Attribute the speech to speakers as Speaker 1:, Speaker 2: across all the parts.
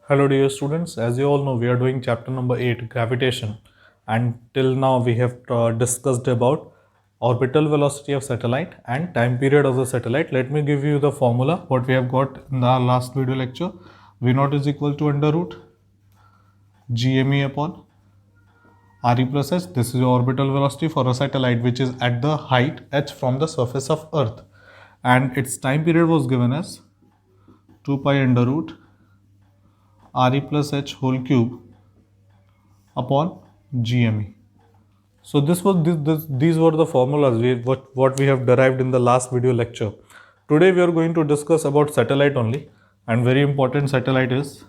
Speaker 1: Hello dear students, as you all know we are doing chapter number 8 gravitation, and till now we have discussed about orbital velocity of satellite and time period of the satellite. Let me give you the formula what we have got in the last video lecture. V naught is equal to under root gme upon re plus h. This is the orbital velocity for a satellite which is at the height h from the surface of earth, and its time period was given as 2 pi under root re plus h whole cube upon GME. So these were the formulas what we have derived in the last video lecture. Today we are going to discuss about satellite only, and very important satellite is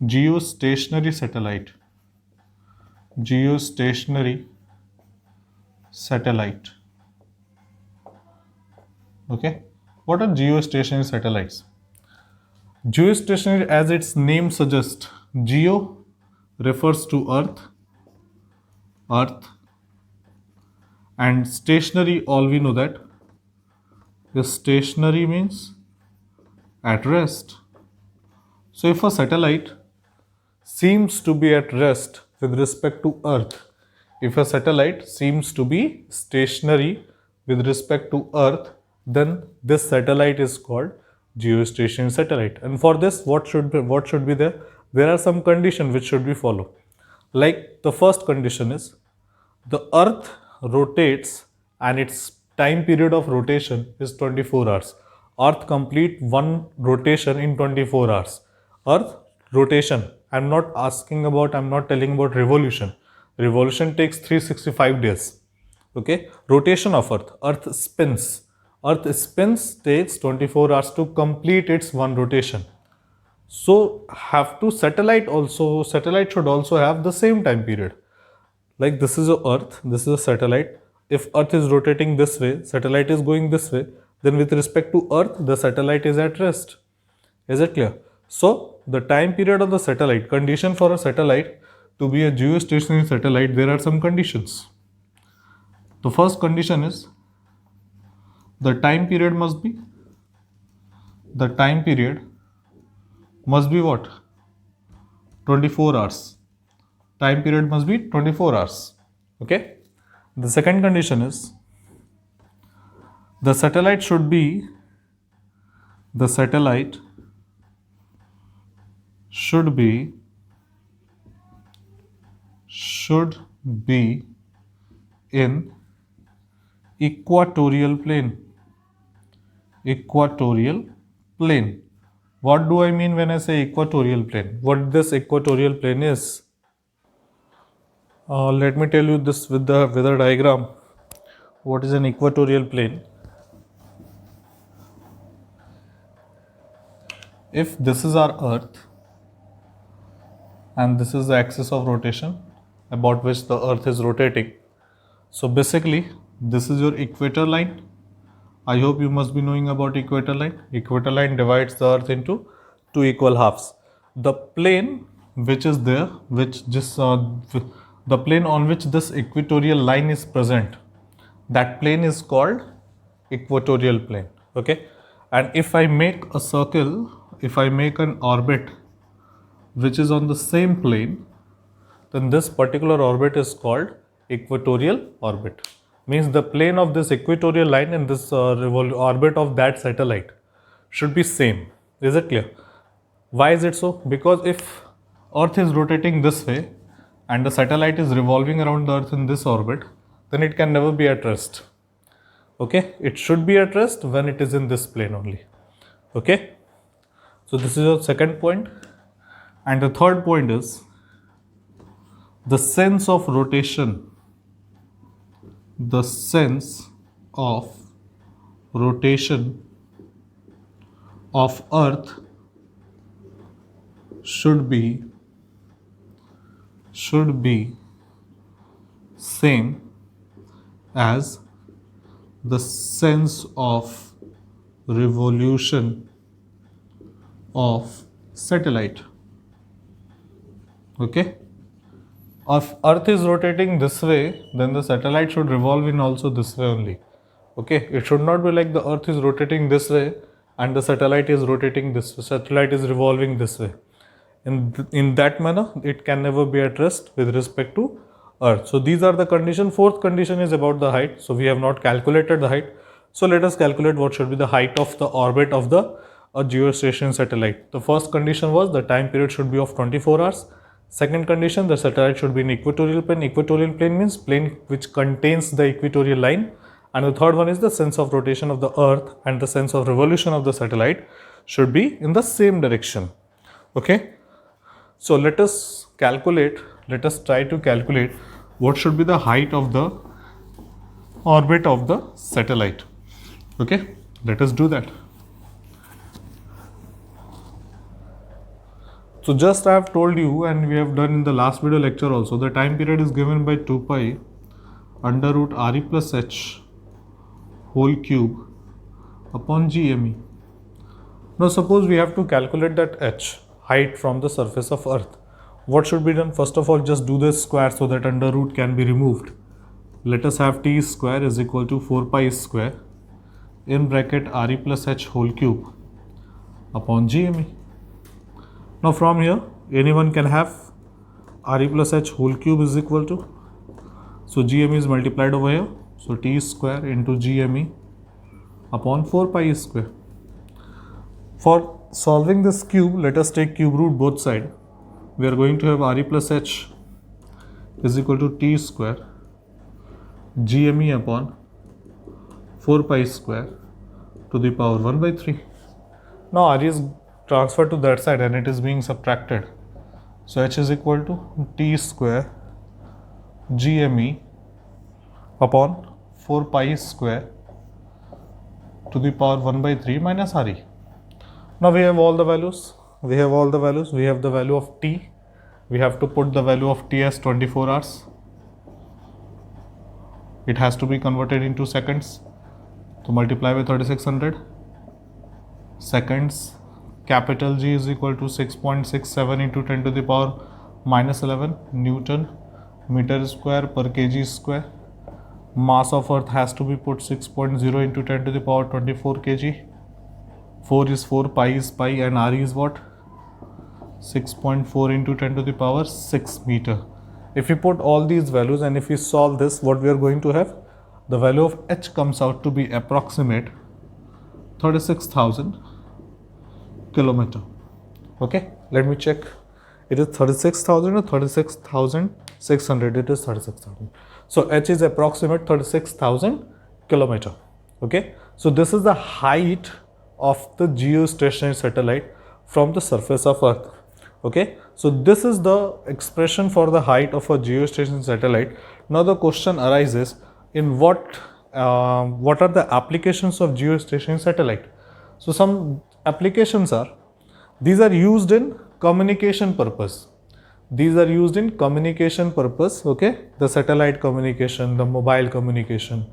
Speaker 1: geostationary satellite. Geostationary satellite. Okay. What are geostationary satellites? Geostationary, as its name suggests, geo refers to earth, and stationary, all we know that is stationary means at rest. So if a satellite seems to be at rest with respect to earth, if a satellite seems to be stationary with respect to earth, then this satellite is called geostationary satellite. And for this, what should be there? There are some conditions which should be followed. Like the first condition is the earth rotates and its time period of rotation is 24 hours. Earth complete one rotation in 24 hours. Earth rotation. I'm not telling about revolution. Revolution takes 365 days. Okay. Rotation of earth. Earth spins. Earth spins takes 24 hours to complete its one rotation. So satellite should also have the same time period. Like this is a earth, this is a satellite. If earth is rotating this way, satellite is going this way, then with respect to earth, the satellite is at rest. Is it clear? So the time period of the satellite, condition for a satellite to be a geostationary satellite, there are some conditions. The first condition is the time period must be what? 24 hours. Time period must be 24 hours. Okay. The second condition is the satellite should be in equatorial plane. What do I mean when I say equatorial plane? What this equatorial plane is? Let me tell you this with the diagram. What is an equatorial plane? If this is our earth and this is the axis of rotation about which the earth is rotating, so basically this is your equator line. I hope you must be knowing about equator line. Equator line divides the earth into two equal halves. The plane which is there, the plane on which this equatorial line is present, that plane is called equatorial plane. Okay. And if I make a circle, if I make an orbit which is on the same plane, then this particular orbit is called equatorial orbit. Means the plane of this equatorial line and this orbit of that satellite should be same. Is it clear? Why is it so? Because if earth is rotating this way and the satellite is revolving around the earth in this orbit, then it can never be at rest. Okay, it should be at rest when it is in this plane only. Okay, so this is your second point. And the third point is the sense of rotation. The sense of rotation of earth should be same as the sense of revolution of satellite. Okay. If earth is rotating this way, then the satellite should revolve in also this way only. Okay. It should not be like the earth is rotating this way and the satellite is rotating this way, satellite is revolving this way. In that manner, it can never be at rest with respect to Earth. So these are the condition. Fourth condition is about the height. So we have not calculated the height. So let us calculate what should be the height of the orbit of the geostationary satellite. The first condition was the time period should be of 24 hours. Second condition, the satellite should be in equatorial plane. Equatorial plane means plane which contains the equatorial line. And the third one is the sense of rotation of the Earth and the sense of revolution of the satellite should be in the same direction. Okay. So let us try to calculate what should be the height of the orbit of the satellite. Okay, let us do that. So just I have told you, and we have done in the last video lecture also, the time period is given by 2 pi under root re plus h whole cube upon gme. Now suppose we have to calculate that h, height from the surface of Earth. What should be done? First of all, just do this square so that under root can be removed. Let us have t square is equal to 4 pi square in bracket re plus h whole cube upon gme. Now from here, anyone can have re plus h whole cube is equal to, so gme is multiplied over here, so t square into gme upon 4 pi square. For solving this cube, let us take cube root both sides. We are going to have re plus h is equal to t square gme upon 4 pi square to the power 1 by 3. Now r is transferred to that side and it is being subtracted. So h is equal to t square gme upon 4 pi square to the power 1 by 3 minus re. Now we have all the values. We have the value of t. We have to put the value of t as 24 hours. It has to be converted into seconds. To multiply by 3600 seconds, capital G is equal to 6.67 into 10 to the power minus 11 Newton meter square per kg square. Mass of Earth has to be put 6.0 into 10 to the power 24 kg. 4 is 4, pi is pi, and r is what? 6.4 into 10 to the power 6 meter. If we put all these values and if we solve this, what we are going to have? The value of h comes out to be approximate 36,000 kilometer. Okay, let me check. It is 36,000 or 36,600? It is 36,000. So h is approximate 36,000 kilometer. Okay, so this is the height of the geostationary satellite from the surface of Earth. Okay, so this is the expression for the height of a geostationary satellite. Now the question arises, in what are the applications of geostationary satellite? So some applications are, these are used in communication purpose. Okay, the satellite communication, the mobile communication.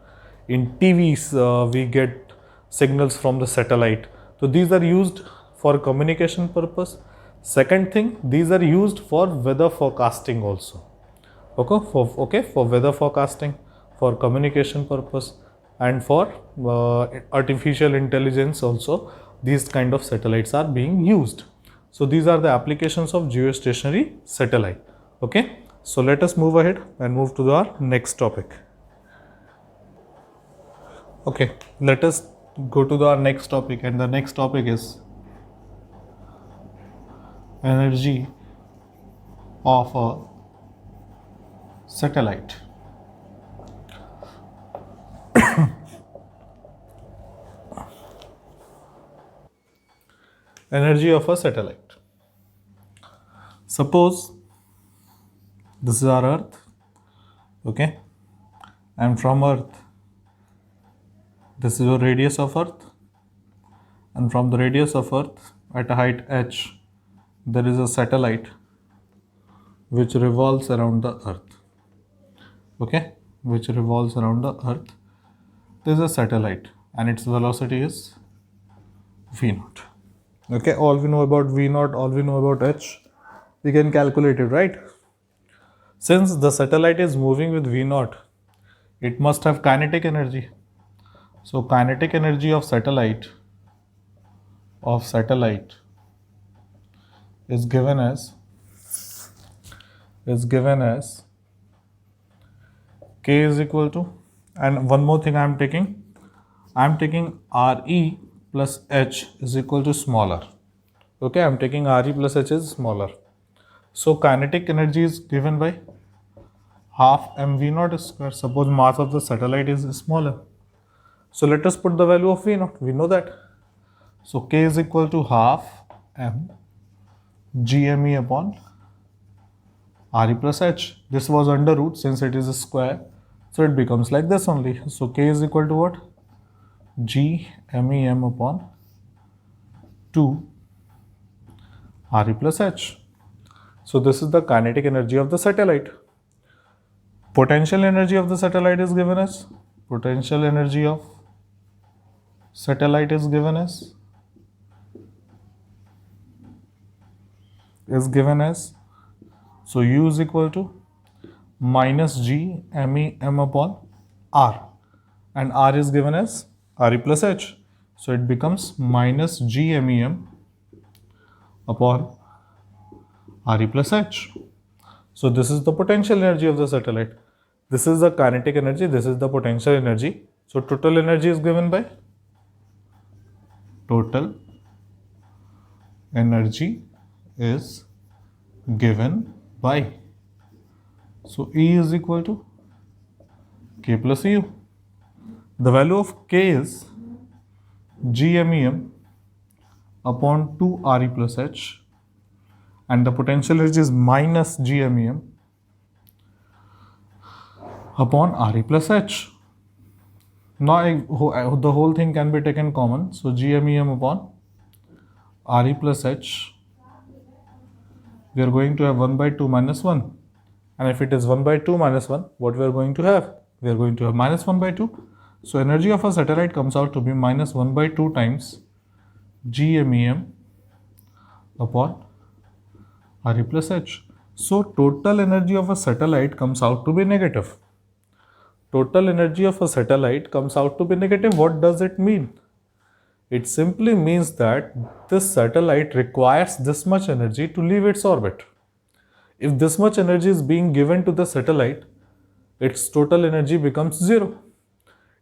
Speaker 1: In TVs, we get signals from the satellite. So these are used for communication purpose. Second thing, these are used for weather forecasting also. Okay, for weather forecasting, for communication purpose, and for artificial intelligence also. These kind of satellites are being used. So these are the applications of geostationary satellite. Okay, so let us move ahead and move to our next topic. Okay, let us go to our next topic, and the next topic is energy of a satellite. Energy of a satellite. Suppose this is our Earth, okay, and from Earth, this is your radius of Earth, and from the radius of Earth at a height h, there is a satellite which revolves around the Earth. Okay, which revolves around the Earth. There is a satellite and its velocity is v0. Okay, all we know about v0, all we know about h, we can calculate it, right? Since the satellite is moving with v0, it must have kinetic energy. So kinetic energy of satellite is given as K is equal to, and one more thing I am taking Re plus H is equal to smaller. Okay, I am taking Re plus H is smaller. So kinetic energy is given by half mv naught square. Suppose mass of the satellite is smaller. So let us put the value of v naught. We know that. So K is equal to half m gme upon Re plus H. This was under root since it is a square. So it becomes like this only. So K is equal to what? G MEM upon 2 Re plus H. So this is the kinetic energy of the satellite. Potential energy of the satellite is given as so U is equal to minus G MEM upon R, and R is given as Re plus H. So it becomes minus G MEM upon Re plus H. So this is the potential energy of the satellite. This is the kinetic energy, this is the potential energy. So total energy is given by so E is equal to K plus U. The value of K is GMEM upon 2 Re plus H, and the potential energy is minus GMEM upon Re plus H. Now the whole thing can be taken common. So GMEM upon Re plus H, we are going to have 1 by 2 minus 1. And if it is 1 by 2 minus 1, what we are going to have? We are going to have minus 1 by 2. So energy of a satellite comes out to be minus 1 by 2 times GMEM upon Re plus H. So total energy of a satellite comes out to be negative. Total energy of a satellite comes out to be negative. What does it mean? It simply means that this satellite requires this much energy to leave its orbit. If this much energy is being given to the satellite, its total energy becomes zero.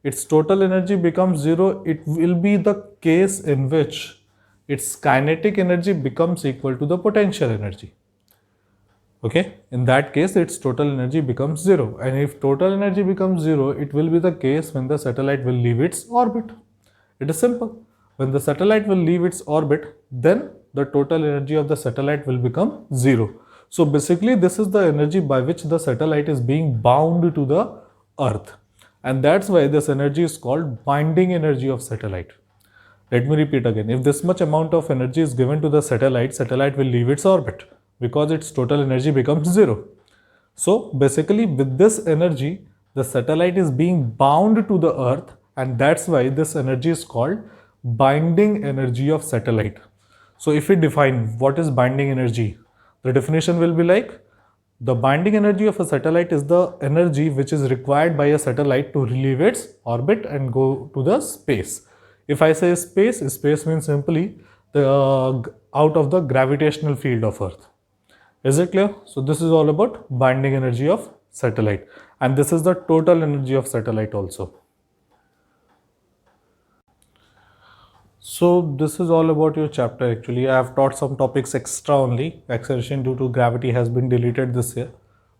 Speaker 1: Its total energy becomes zero. It will be the case in which its kinetic energy becomes equal to the potential energy. Okay, in that case, its total energy becomes zero. And if total energy becomes zero, it will be the case when the satellite will leave its orbit. It is simple. When the satellite will leave its orbit, then the total energy of the satellite will become zero. So basically, this is the energy by which the satellite is being bound to the Earth. And that's why this energy is called binding energy of satellite. Let me repeat again. If this much amount of energy is given to the satellite, satellite will leave its orbit because its total energy becomes zero. So basically, with this energy, the satellite is being bound to the Earth, and that's why this energy is called binding energy of satellite. So if we define what is binding energy, the definition will be like, the binding energy of a satellite is the energy which is required by a satellite to leave its orbit and go to the space. If I say space, space means simply the out of the gravitational field of Earth. Is it clear? So this is all about binding energy of satellite, and this is the total energy of satellite also. So this is all about your chapter. Actually, I have taught some topics extra only. Acceleration due to gravity has been deleted this year,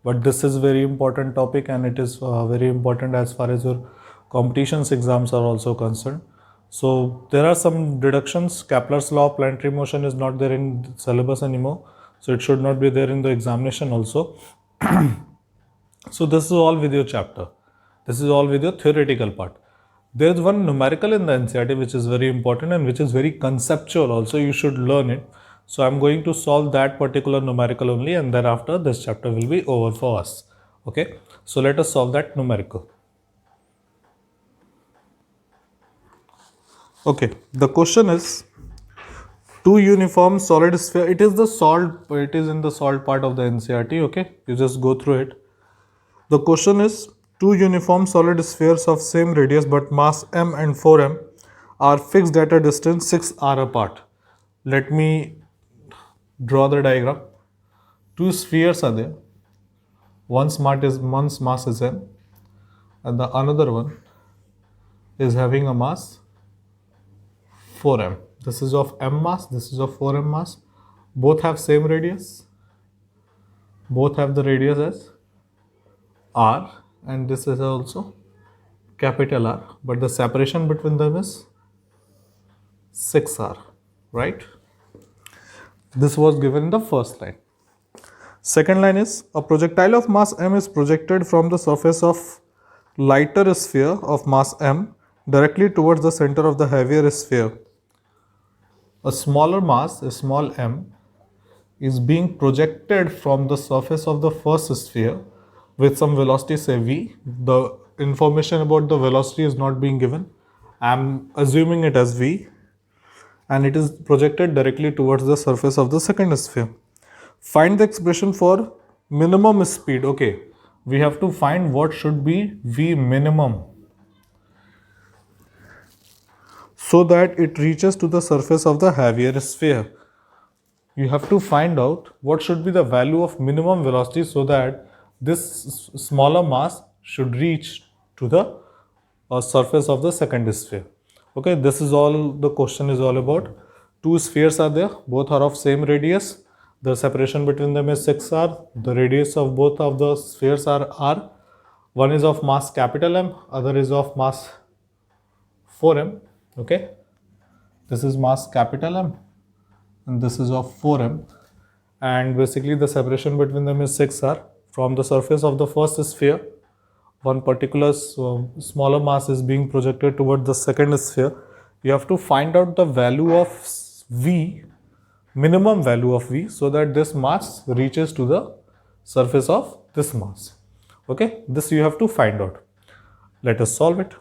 Speaker 1: but this is very important topic, and it is very important as far as your competitions exams are also concerned. So there are some deductions. Kepler's law of planetary motion is not there in the syllabus anymore, so it should not be there in the examination also. So this is all with your chapter. This is all with your theoretical part. There is one numerical in the NCERT which is very important and which is very conceptual also. You should learn it. So I'm going to solve that particular numerical only, and thereafter this chapter will be over for us. Okay. So let us solve that numerical. Okay. The question is, two uniform solid sphere. It is in the solved part of the NCERT. Okay. You just go through it. The question is, two uniform solid spheres of same radius but mass m and 4m are fixed at a distance 6 r apart. Let me Draw the diagram. Two spheres are there. One's mass is m, and the another one is having a mass 4m. This is of m mass, this is of 4m mass. Both have same radius. Both have the radius as r, and this is also capital R, but the separation between them is 6r, right? This was given in the first line. Second line is a projectile of mass m is projected from the surface of lighter sphere of mass m directly towards the center of the heavier sphere. A smaller mass, a small m, is being projected from the surface of the first sphere with some velocity, say v. The information about the velocity is not being given. I am assuming it as v, and it is projected directly towards the surface of the second sphere. Find the expression for minimum speed. Okay, we have to find what should be v minimum so that it reaches to the surface of the heavier sphere. You have to find out what should be the value of minimum velocity so that this smaller mass should reach to the surface of the second sphere. Okay, this is all the question is all about. Two spheres are there, both are of same radius. The separation between them is 6r. The radius of both of the spheres are r. One is of mass capital M, other is of mass 4m. Okay, this is mass capital M and this is of 4m, and basically the separation between them is 6r. From the surface of the first sphere, one particular smaller mass is being projected toward the second sphere. You have to find out the value of v, minimum value of v, so that this mass reaches to the surface of this mass. Okay, this you have to find out. Let us solve it.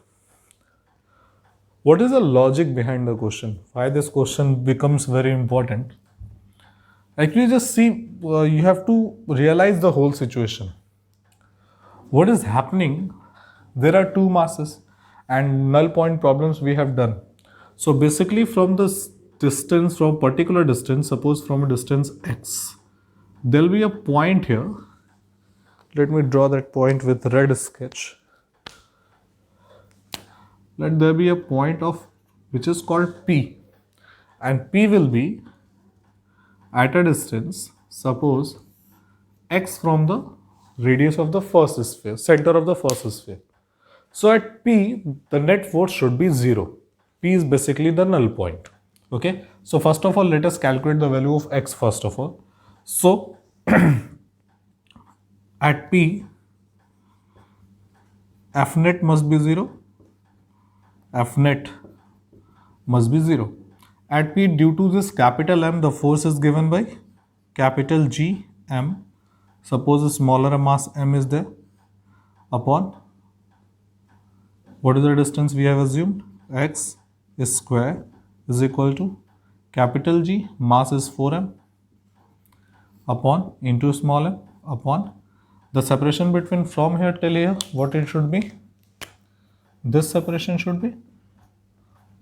Speaker 1: What is the logic behind the question? Why this question becomes very important? Actually, just see, you have to realize the whole situation. What is happening? There are two masses and null point problems we have done. So basically from this distance, from particular distance, suppose from a distance x, there will be a point here. Let me draw that point with red sketch. Let there be a point of which is called P, and P will be at a distance, suppose x from the radius of the first sphere, center of the first sphere. So at P, the net force should be 0. P is basically the null point. Okay, so first of all, let us calculate the value of x first of all. So at P, F net must be 0. F net must be 0. At P, due to this capital M, the force is given by capital G M. Suppose a smaller mass M is there upon, what is the distance we have assumed? X is square is equal to capital G, mass is 4m, upon into small m, upon the separation between from here till here, what it should be? This separation should be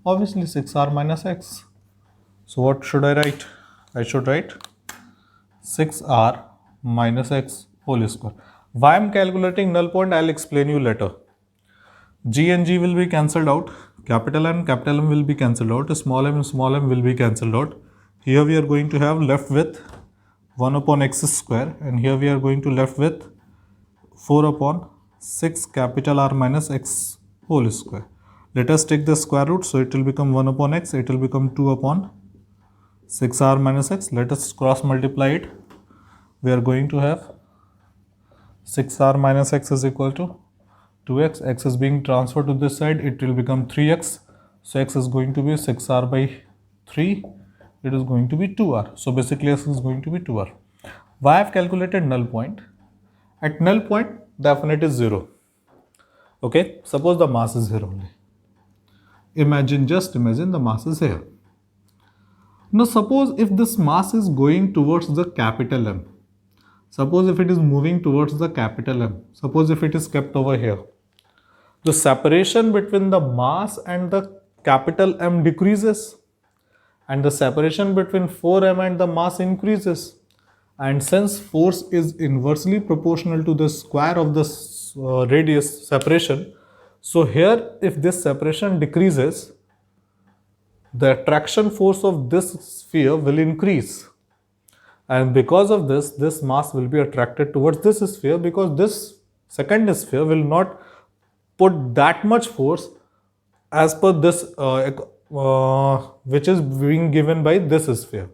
Speaker 1: obviously 6r minus x. So what should I write? I should write 6r minus x whole square. Why I am calculating null point, I will explain you later. G and G will be cancelled out. Capital M will be cancelled out. Small m and small m will be cancelled out. Here we are going to have left with 1 upon x square, and here we are going to left with 4 upon 6 capital R minus x whole square. Let us take the square root, so it will become 1 upon x, it will become 2 upon 6r minus x. Let us cross multiply it. We are going to have 6r minus x is equal to 2x. X is being transferred to this side, it will become 3x. So x is going to be 6r by 3, it is going to be 2r. So basically x is going to be 2r. Why I have calculated null point? At null point, the F net is 0. Okay, suppose the mass is here only. Just imagine the mass is here. Now suppose if this mass is going towards the capital M. Suppose if it is moving towards the capital M. Suppose if it is kept over here. The separation between the mass and the capital M decreases. and the separation between 4m and the mass increases. And since force is inversely proportional to the square of the radius separation, so here if this separation decreases, the attraction force of this sphere will increase. And because of this mass will be attracted towards this sphere, because this second sphere will not put that much force as per this which is being given by this sphere.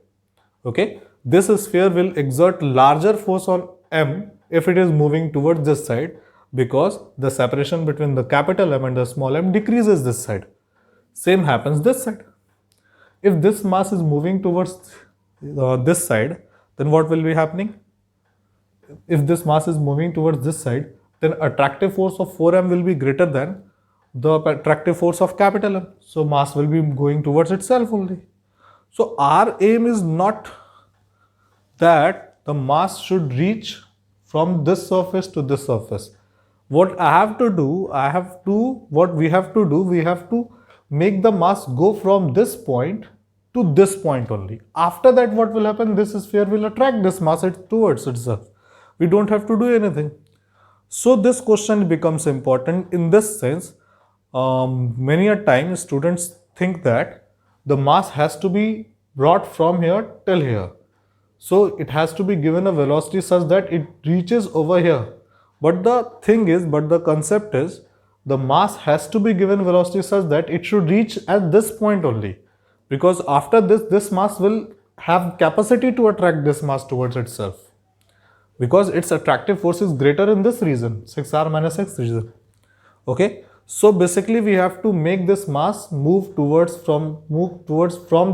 Speaker 1: Okay, this sphere will exert larger force on m if it is moving towards this side, because the separation between the capital M and the small m decreases this side. Same happens this side. If this mass is moving towards this side, then what will be happening? If this mass is moving towards this side, then attractive force of 4m will be greater than the attractive force of capital M. So mass will be going towards itself only. So our aim is not that the mass should reach from this surface to this surface. What I have to do, what we have to do, we have to make the mass go from this point to this point only. After that, what will happen? This sphere will attract this mass towards itself. We don't have to do anything. So this question becomes important in this sense. Many a time students think that the mass has to be brought from here till here. So it has to be given a velocity such that it reaches over here. But the concept is, the mass has to be given velocity such that it should reach at this point only. Because after this mass will have capacity to attract this mass towards itself. Because its attractive force is greater in this region, 6r minus x region. Okay. So basically we have to make this mass move towards from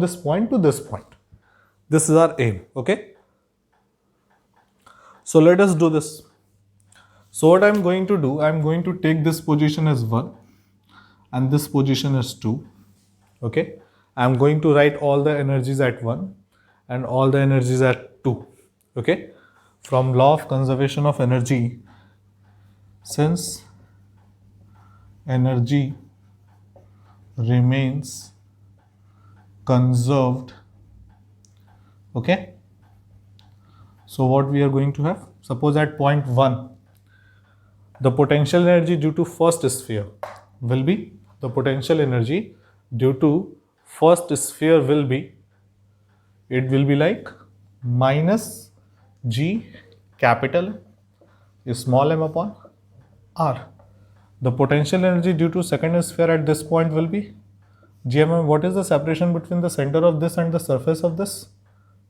Speaker 1: this point to this point. This is our aim. Okay. So let us do this. So what I am going to do, I am going to take this position as 1 and this position as 2. Okay. I am going to write all the energies at 1 and all the energies at 2. Okay. From law of conservation of energy, since energy remains conserved, okay, so what we are going to have, suppose at point 1, the potential energy due to first sphere will be, it will be like minus G capital is small m upon R. The potential energy due to second sphere at this point will be GMM. What is the separation between the center of this and the surface of this?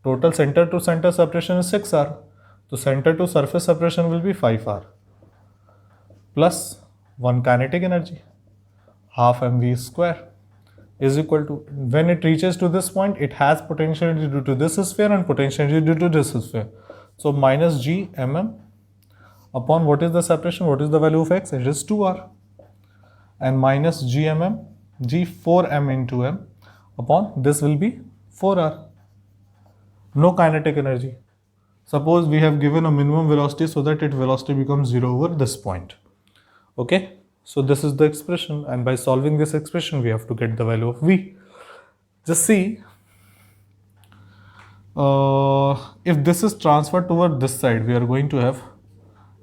Speaker 1: Total center to center separation is 6r. So center to surface separation will be 5r plus 1 kinetic energy, half mv square, is equal to, when it reaches to this point, it has potential energy due to this sphere and potential energy due to this sphere. So minus g mm upon, what is the separation? What is the value of x? It is 2r. And minus g 4m into m upon, this will be 4r. No kinetic energy. Suppose we have given a minimum velocity so that its velocity becomes 0 over this point. Okay. So this is the expression, and by solving this expression we have to get the value of v. Just see, if this is transferred toward this side, we are going to have,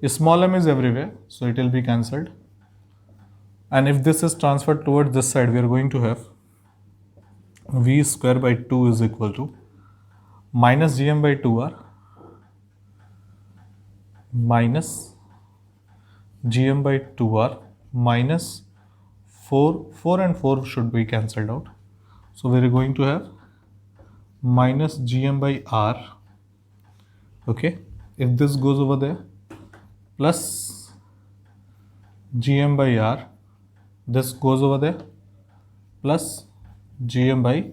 Speaker 1: small m is everywhere, so it will be cancelled. And if this is transferred towards this side, we are going to have v square by 2 is equal to minus gm by 2r minus gm by 2r minus 4 and 4 should be cancelled out. So we are going to have minus gm by r. Okay. If this goes over there, plus gm by r, this goes over there, plus gm by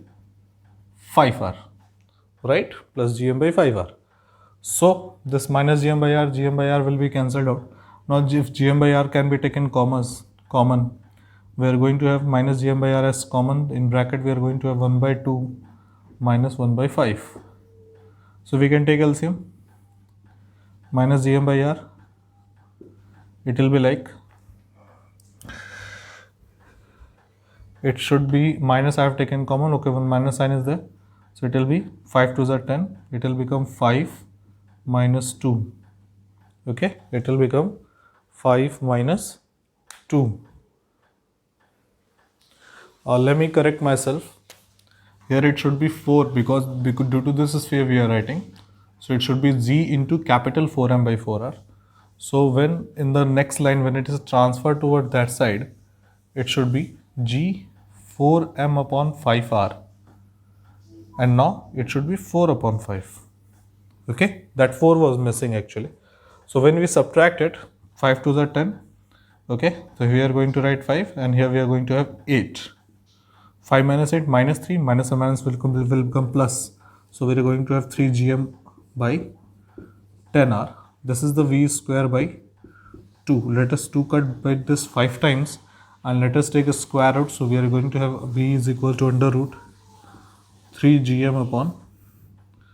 Speaker 1: 5r, right, plus gm by 5r. So this minus gm by r will be cancelled out. Now if gm by r can be taken common, we are going to have minus gm by r as common. In bracket we are going to have 1 by 2 minus 1 by 5. So we can take LCM. Minus gm by r, it will be like, it should be minus, I have taken common, okay, one minus sign is there. So it will be 5 to the 10, it will become 5 minus 2. Okay, it will become 5 minus 2. Let me correct myself. Here it should be 4 because due to this sphere we are writing. So it should be g into capital 4m by 4r. So when in the next line, when it is transferred toward that side, it should be g 4m upon 5r. And now it should be 4 upon 5. Okay, that 4 was missing actually. So when we subtract it, 5 to the 10. Okay, so we are going to write 5 and here we are going to have 8. 5 minus 8 minus 3, minus and minus will become plus. So we are going to have 3 gm by 10r. This is the v square by 2. Let us 2 cut by this 5 times and let us take a square root. So we are going to have v is equal to under root 3 gm upon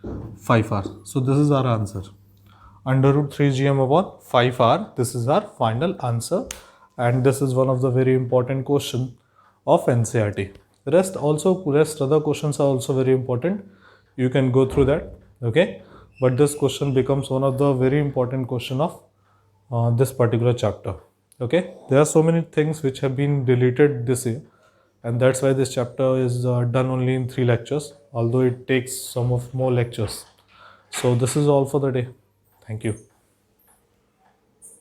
Speaker 1: 5r. So this is our answer. Under root 3 gm upon 5r. This is our final answer. And this is one of the very important question of NCERT. Rest other questions are also very important. You can go through that. Okay. But this question becomes one of the very important question of this particular chapter. Okay. There are so many things which have been deleted this year. And that's why this chapter is done only in 3 lectures. Although it takes some of more lectures. So this is all for the day. Thank you.